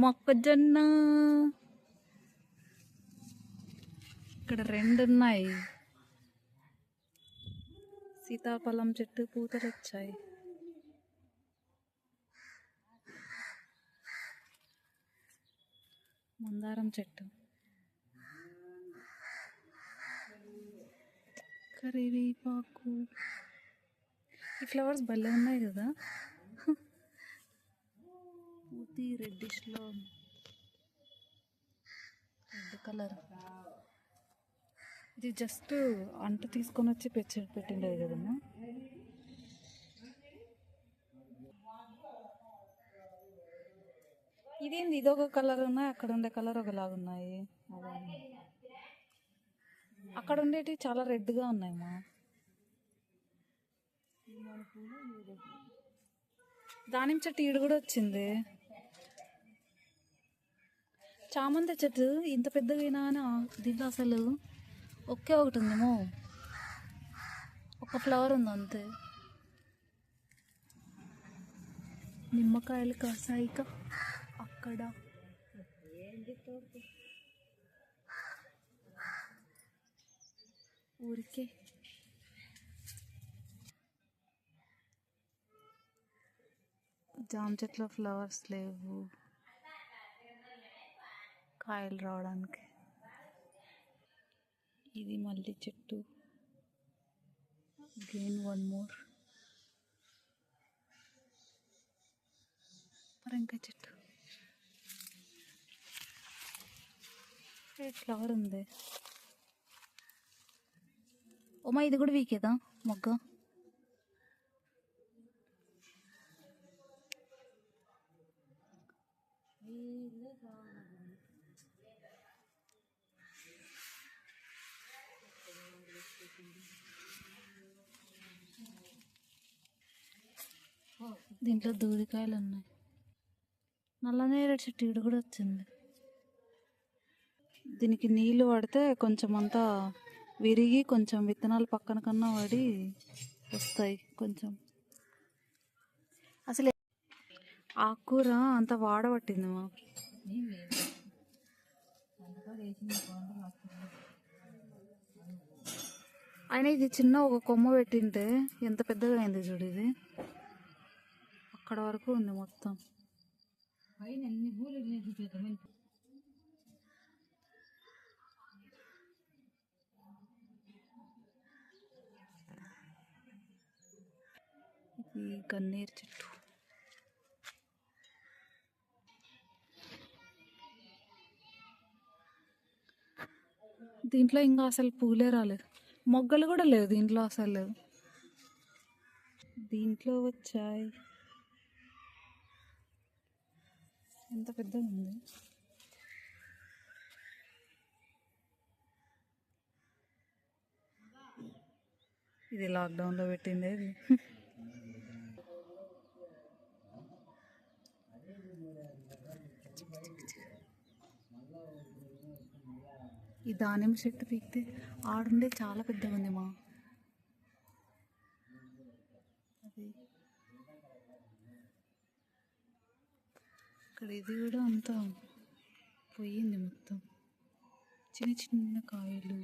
మొక్కజొన్న ఇక్కడ రెండు ఉన్నాయి. సీతాఫలం చెట్టు పూతలు వచ్చాయి. మందారం చెట్టు, కరివేపాకు. ఈ ఫ్లవర్స్ భలే ఉన్నాయి కదా. పూర్తి రెడ్డిష్లో రెడ్ కలర్. ఇది జస్ట్ అంట తీసుకొని వచ్చి పెట్టిండేది కదమ్మా. ఇదేంది ఇదొక కలర్ ఉన్నాయి, అక్కడ ఉండే కలర్ ఒకలాగా ఉన్నాయి. అక్కడ ఉండేటివి చాలా రెడ్గా ఉన్నాయమ్మా. దానిమ్మ చెట్టు ఈడు కూడా వచ్చింది. చామంతి చెట్టు ఇంత పెద్దగా అని దీంట్లో అసలు ఒకే ఒకటి ఉందేమో, ఒక ఫ్లవర్ ఉంది అంతే. నిమ్మకాయలు కాసాయిక అక్కడ. ఊరికే జామ చెట్లో ఫ్లవర్స్ లేవు, కాయలు రావడానికి. ఇది మల్లి చెట్టు, గెయిన్ వన్ మోర్. పరంకాయ చెట్టు, ఫ్లవర్ ఉంది. ఓమా ఇది కూడా వీకేదా మొగ్గ. దీంట్లో దూదికాయలు ఉన్నాయి. నల్లనేరేడు చెట్టు ఈడు కూడా వచ్చింది. దీనికి నీళ్ళు పడితే కొంచెం అంతా విరిగి కొంచెం విత్తనాలు పక్కన కన్నా పడి వస్తాయి. కొంచెం అసలు ఆకుకూర అంత వాడబట్టింది మా. అయినా ఇది చిన్న ఒక కొమ్మ పెట్టింటే ఎంత పెద్దగా అయింది చూడు. ఇది అక్కడ వరకు ఉంది మొత్తం. ఇది గన్నేరు చెట్టు. దీంట్లో ఇంకా అసలు పూలే రాలేదు, మొగ్గలు కూడా లేవు దీంట్లో అసలు. దీంట్లో వచ్చాయి. ఎంత పెద్దగా ఉంది. ఇది లాక్డౌన్లో పెట్టింది. ఇది ఈ దానిమ్మ చెట్టు పీకితే ఆడుండే చాలా పెద్దగా ఉంది మా. అది ఇక్కడ ఇది కూడా అంతా పోయింది మొత్తం. చిన్న చిన్న కాయలు.